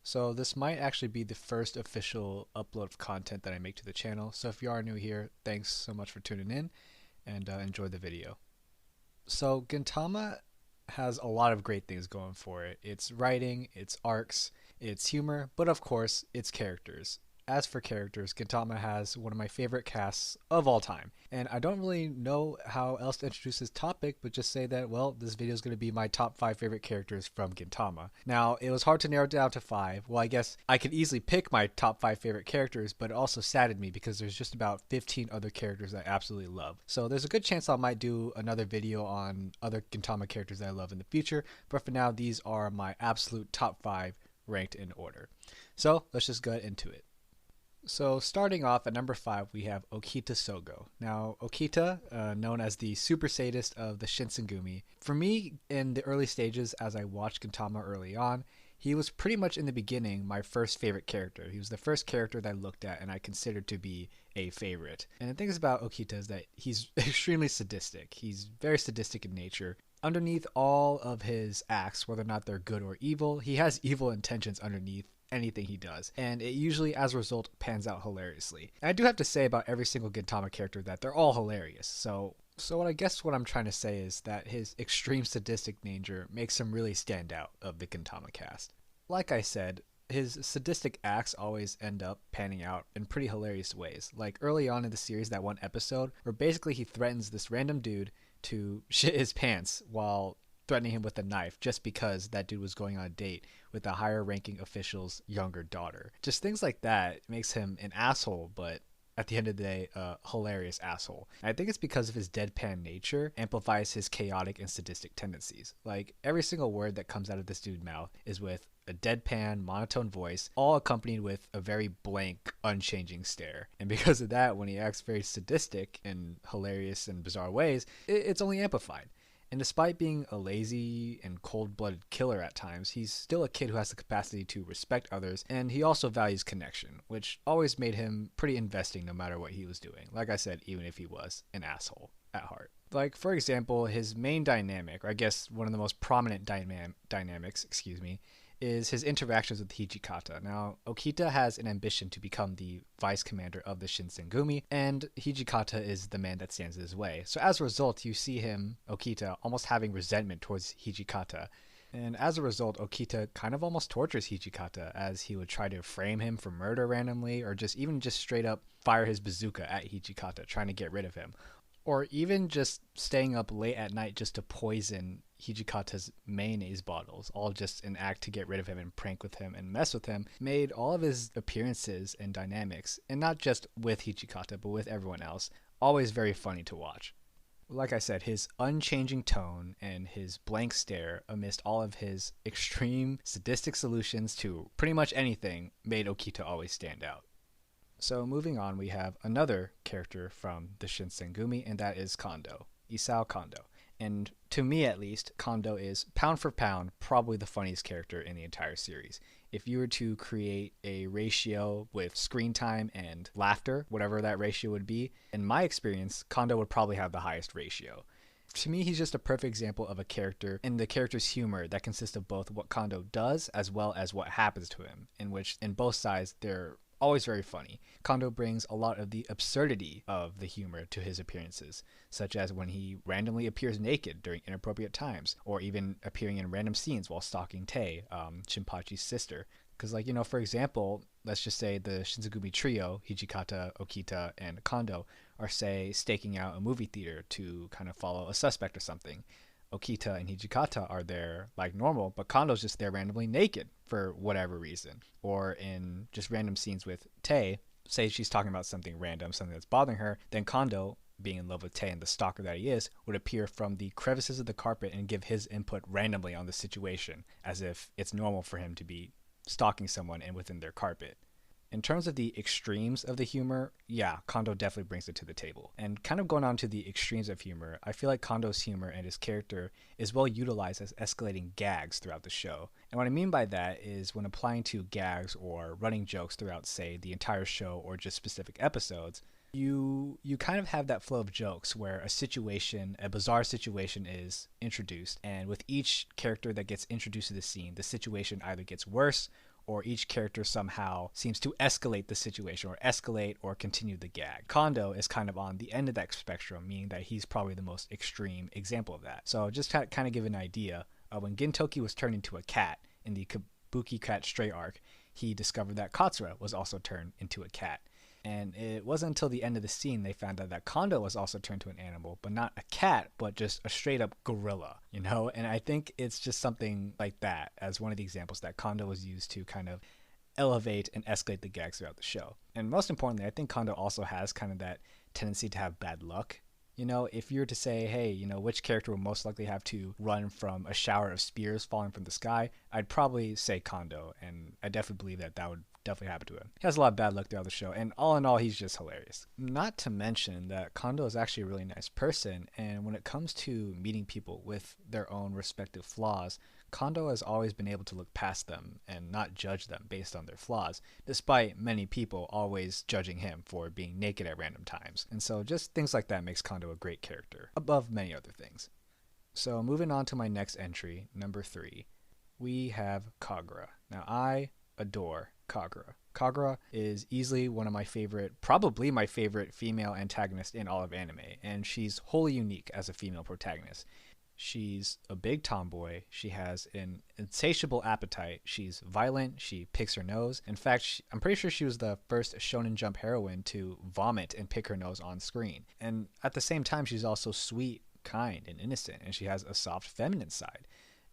So this might actually be the first official upload of content that I make to the channel. So if you are new here, thanks so much for tuning in and enjoy the video. So Gintama has a lot of great things going for it. It's writing, its arcs, its humor, but of course, its characters. As for characters, Gintama has one of my favorite casts of all time. And I don't really know how else to introduce this topic, but just say that, well, this video is going to be my top 5 favorite characters from Gintama. Now, it was hard to narrow it down to 5. Well, I guess I could easily pick my top 5 favorite characters, but it also saddened me because there's just about 15 other characters I absolutely love. So there's a good chance I might do another video on other Gintama characters that I love in the future, but for now, these are my absolute top 5 ranked in order. So let's just get into it. So starting off at number 5, we have Okita Sogo. Now, Okita, known as the super sadist of the Shinsengumi, for me, in the early stages as I watched Gintama early on, he was pretty much in the beginning my first favorite character. He was the first character that I looked at and I considered to be a favorite. And the thing is about Okita is that he's extremely sadistic. He's very sadistic in nature. Underneath all of his acts, whether or not they're good or evil, he has evil intentions underneath anything he does, and it usually as a result pans out hilariously. And I do have to say about every single Gintama character that they're all hilarious. So what I guess what I'm trying to say is that his extreme sadistic nature makes him really stand out of the Gintama cast. Like I said, his sadistic acts always end up panning out in pretty hilarious ways. Like early on in the series, that one episode where basically he threatens this random dude to shit his pants while threatening him with a knife just because that dude was going on a date with a higher ranking official's younger daughter. Just things like that makes him an asshole, but at the end of the day, a hilarious asshole. And I think it's because of his deadpan nature amplifies his chaotic and sadistic tendencies. Like every single word that comes out of this dude's mouth is with a deadpan, monotone voice, all accompanied with a very blank, unchanging stare. And because of that, when he acts very sadistic in hilarious and bizarre ways, it's only amplified. And despite being a lazy and cold-blooded killer at times, he's still a kid who has the capacity to respect others, and he also values connection, which always made him pretty investing no matter what he was doing. Like I said, even if he was an asshole at heart. Like, for example, his main dynamic, or I guess one of the most prominent dynamics, is his interactions with Hijikata. Now, Okita has an ambition to become the vice commander of the Shinsengumi, and Hijikata is the man that stands in his way. So as a result, you see him, Okita, almost having resentment towards Hijikata. And as a result, Okita kind of almost tortures Hijikata as he would try to frame him for murder randomly, or just straight up fire his bazooka at Hijikata, trying to get rid of him. Or even just staying up late at night just to poison Hijikata's mayonnaise bottles, all just an act to get rid of him and prank with him and mess with him, made all of his appearances and dynamics, and not just with Hijikata, but with everyone else, always very funny to watch. Like I said, his unchanging tone and his blank stare amidst all of his extreme sadistic solutions to pretty much anything made Okita always stand out. So moving on, we have another character from the Shinsengumi, and that is Kondo, Isao Kondo. And to me at least, Kondo is pound for pound probably the funniest character in the entire series. If you were to create a ratio with screen time and laughter, whatever that ratio would be, in my experience, Kondo would probably have the highest ratio. To me, he's just a perfect example of a character and the character's humor that consists of both what Kondo does as well as what happens to him, in which in both sides they're always very funny. Kondo brings a lot of the absurdity of the humor to his appearances, such as when he randomly appears naked during inappropriate times, or even appearing in random scenes while stalking Tei, Shinpachi's sister. Because, for example, let's just say the Shinsengumi trio, Hijikata, Okita, and Kondo, are, say, staking out a movie theater to kind of follow a suspect or something. Okita and Hijikata are there like normal, but Kondo's just there randomly naked for whatever reason. Or in just random scenes with Tei, say she's talking about something random, something that's bothering her, then Kondo, being in love with Tei and the stalker that he is, would appear from the crevices of the carpet and give his input randomly on the situation, as if it's normal for him to be stalking someone and within their carpet. In terms of the extremes of the humor, yeah, Kondo definitely brings it to the table. And kind of going on to the extremes of humor, I feel like Kondo's humor and his character is well utilized as escalating gags throughout the show. And what I mean by that is when applying to gags or running jokes throughout, say, the entire show or just specific episodes, you kind of have that flow of jokes where a bizarre situation is introduced, and with each character that gets introduced to the scene, the situation either gets worse or each character somehow seems to escalate the situation or escalate or continue the gag. Kondo is kind of on the end of that spectrum, meaning that he's probably the most extreme example of that. So just to kind of give an idea, when Gentoki was turned into a cat in the Kabuki Cat Stray arc, he discovered that Katsura was also turned into a cat. And it wasn't until the end of the scene they found out that Kondo was also turned to an animal, but not a cat, but just a straight up gorilla, you know? And I think it's just something like that as one of the examples that Kondo was used to kind of elevate and escalate the gags throughout the show. And most importantly, I think Kondo also has kind of that tendency to have bad luck. You know, if you were to say, hey, you know, which character will most likely have to run from a shower of spears falling from the sky, I'd probably say Kondo, and I definitely believe that that would definitely happen to him. He has a lot of bad luck throughout the show, and all in all, he's just hilarious. Not to mention that Kondo is actually a really nice person, and when it comes to meeting people with their own respective flaws, Kondo has always been able to look past them and not judge them based on their flaws, despite many people always judging him for being naked at random times. And so just things like that makes Kondo a great character, above many other things. So moving on to my next entry, number 3, we have Kagura. Now I adore Kagura. Kagura is easily one of my favorite, probably my favorite female antagonist in all of anime, and she's wholly unique as a female protagonist. She's a big tomboy. She has an insatiable appetite. She's violent. She picks her nose. In fact, I'm pretty sure she was the first Shonen Jump heroine to vomit and pick her nose on screen. And at the same time, she's also sweet, kind, and innocent, and she has a soft feminine side.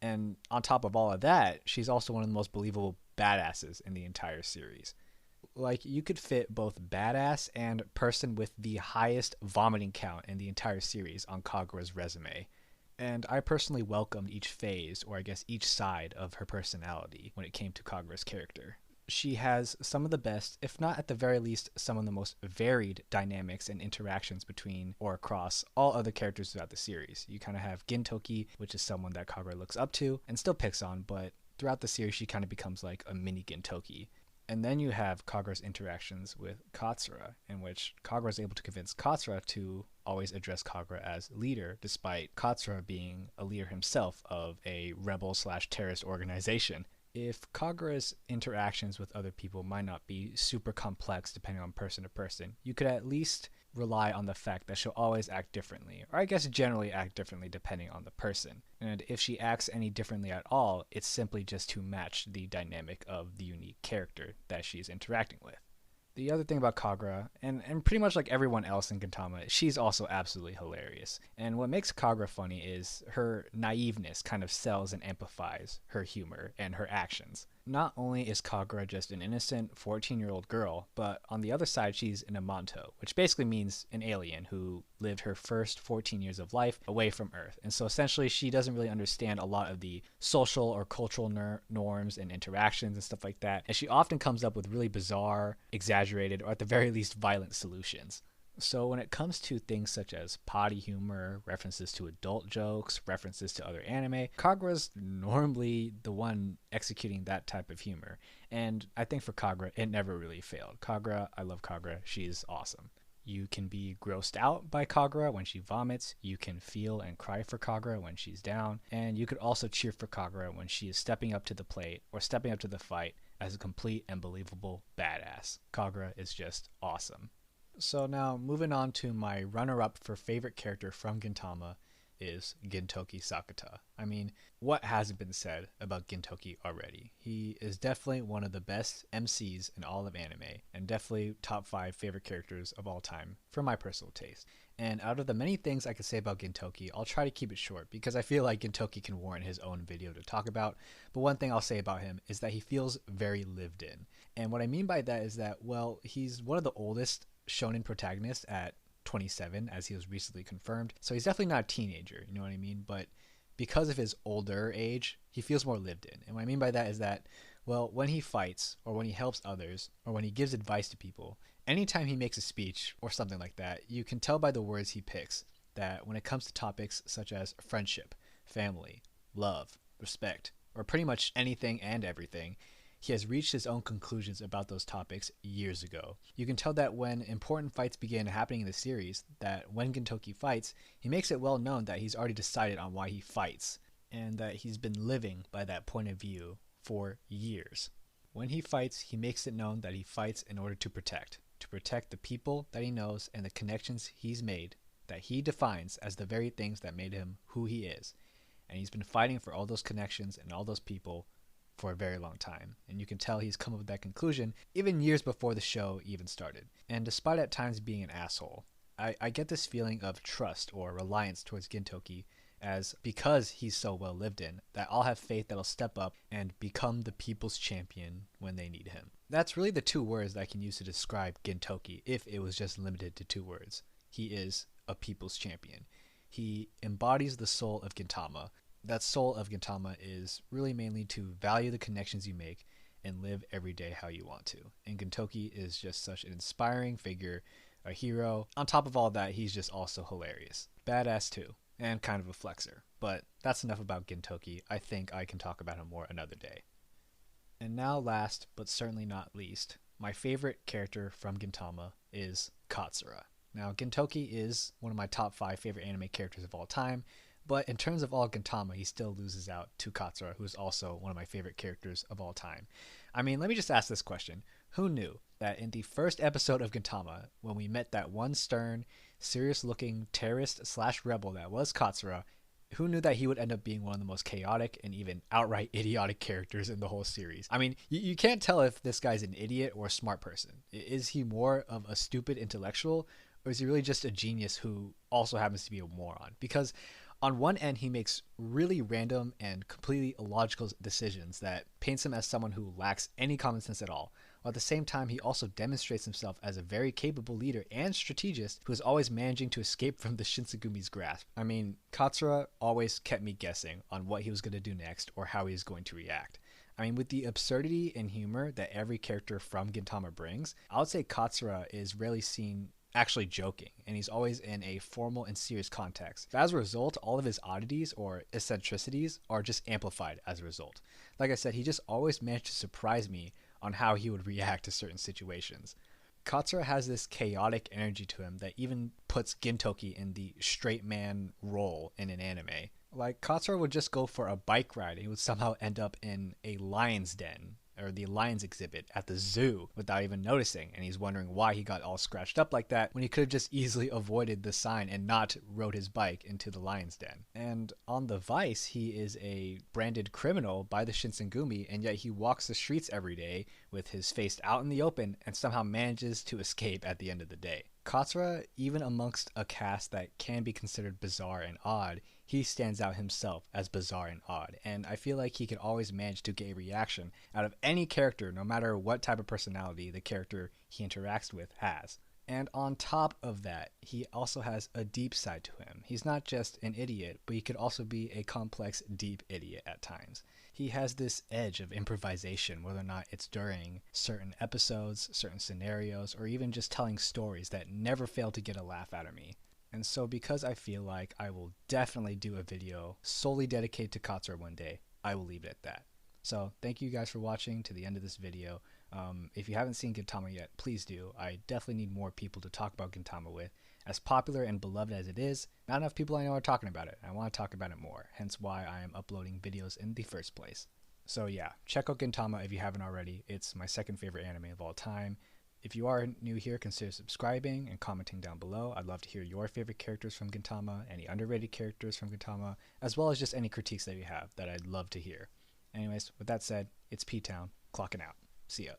And on top of all of that, she's also one of the most believable badasses in the entire series. Like, you could fit both badass and person with the highest vomiting count in the entire series on Kagura's resume. And I personally welcomed each phase, or I guess each side of her personality when it came to Kagura's character. She has some of the best, if not at the very least, some of the most varied dynamics and interactions between or across all other characters throughout the series. You kind of have Gentoki, which is someone that Kagura looks up to and still picks on, but throughout the series she kind of becomes like a mini Gentoki. And then you have Kagura's interactions with Katsura, in which Kagura is able to convince Katsura to always address Kagura as leader, despite Katsura being a leader himself of a rebel/terrorist organization. If Kagura's interactions with other people might not be super complex depending on person to person, you could at least rely on the fact that she'll always act differently, or I guess generally act differently depending on the person. And if she acts any differently at all, it's simply just to match the dynamic of the unique character that she's interacting with. The other thing about Kagura, and pretty much like everyone else in Gintama, she's also absolutely hilarious. And what makes Kagura funny is her naiveness kind of sells and amplifies her humor and her actions. Not only is Kagura just an innocent 14-year-old girl, but on the other side she's an Amanto, which basically means an alien who lived her first 14 years of life away from Earth. And so essentially she doesn't really understand a lot of the social or cultural norms and interactions and stuff like that. And she often comes up with really bizarre, exaggerated, or at the very least violent solutions. So when it comes to things such as potty humor, references to adult jokes, references to other anime, Kagura's normally the one executing that type of humor. And I think for Kagura, it never really failed. Kagura, I love Kagura. She's awesome. You can be grossed out by Kagura when she vomits. You can feel and cry for Kagura when she's down. And you could also cheer for Kagura when she is stepping up to the plate or stepping up to the fight as a complete and believable badass. Kagura is just awesome. So now, moving on to my runner-up for favorite character from Gintama is Gentoki Sakata. I mean, what hasn't been said about Gentoki already? He is definitely one of the best MCs in all of anime, and definitely top 5 favorite characters of all time, for my personal taste. And out of the many things I could say about Gentoki, I'll try to keep it short, because I feel like Gentoki can warrant his own video to talk about. But one thing I'll say about him is that he feels very lived in. And what I mean by that is that, well, he's one of the oldest shonen protagonist at 27, as he was recently confirmed, so he's definitely not a teenager, you know what I mean? But because of his older age, he feels more lived in. And what I mean by that is that, well, when he fights, or when he helps others, or when he gives advice to people, anytime he makes a speech or something like that, you can tell by the words he picks that when it comes to topics such as friendship, family, love, respect, or pretty much anything and everything, he has reached his own conclusions about those topics years ago. You can tell that when important fights begin happening in the series, that when Gentoki fights, he makes it well known that he's already decided on why he fights, and that he's been living by that point of view for years. When he fights, he makes it known that he fights in order to protect the people that he knows and the connections he's made that he defines as the very things that made him who he is. And he's been fighting for all those connections and all those people for a very long time. And you can tell he's come up with that conclusion even years before the show even started. And despite at times being an asshole, I get this feeling of trust or reliance towards Gentoki, as because he's so well lived in, that I'll have faith that he'll step up and become the people's champion when they need him. That's really the two words that I can use to describe Gentoki if it was just limited to two words. He is a people's champion. He embodies the soul of Gintama. That soul of Gintama is really mainly to value the connections you make and live every day how you want to. And Gentoki is just such an inspiring figure, a hero. On top of all that, he's just also hilarious. Badass too, and kind of a flexer. But that's enough about Gentoki. I think I can talk about him more another day. And now last, but certainly not least, my favorite character from Gintama is Katsura. Now, Gentoki is one of my top 5 favorite anime characters of all time, but in terms of all Gintama, he still loses out to Katsura, who is also one of my favorite characters of all time. I mean, let me just ask this question. Who knew that in the first episode of Gintama, when we met that one stern, serious-looking terrorist/rebel that was Katsura, who knew that he would end up being one of the most chaotic and even outright idiotic characters in the whole series? I mean, you can't tell if this guy's an idiot or a smart person. Is he more of a stupid intellectual, or is he really just a genius who also happens to be a moron? Because on one end, he makes really random and completely illogical decisions that paints him as someone who lacks any common sense at all. While at the same time, he also demonstrates himself as a very capable leader and strategist who is always managing to escape from the Shinsegumi's grasp. I mean, Katsura always kept me guessing on what he was going to do next or how he was going to react. I mean, with the absurdity and humor that every character from Gintama brings, I would say Katsura is rarely seen actually joking, and he's always in a formal and serious context. As a result, all of his oddities or eccentricities are just amplified as a result. Like I said, he just always managed to surprise me on how he would react to certain situations. Katsura has this chaotic energy to him that even puts Gentoki in the straight man role in an anime. Like, Katsura would just go for a bike ride and he would somehow end up in a lion's den or the lions exhibit at the zoo without even noticing, and he's wondering why he got all scratched up like that when he could have just easily avoided the sign and not rode his bike into the lion's den. And on the Vice, he is a branded criminal by the Shinsengumi, and yet he walks the streets every day with his face out in the open and somehow manages to escape at the end of the day. Katsura, even amongst a cast that can be considered bizarre and odd, he stands out himself as bizarre and odd, and I feel like he can always manage to get a reaction out of any character, no matter what type of personality the character he interacts with has. And on top of that, he also has a deep side to him. He's not just an idiot, but he could also be a complex, deep idiot at times. He has this edge of improvisation, whether or not it's during certain episodes, certain scenarios, or even just telling stories that never fail to get a laugh out of me. And so because I feel like I will definitely do a video solely dedicated to Katsura one day, I will leave it at that. So thank you guys for watching to the end of this video. If you haven't seen Gintama yet, please do. I definitely need more people to talk about Gintama with. As popular and beloved as it is, not enough people I know are talking about it. I want to talk about it more, hence why I am uploading videos in the first place. So yeah, check out Gintama if you haven't already. It's my second favorite anime of all time. If you are new here, consider subscribing and commenting down below. I'd love to hear your favorite characters from Gintama, any underrated characters from Gintama, as well as just any critiques that you have that I'd love to hear. Anyways, with that said, it's P-Town, clocking out. See ya.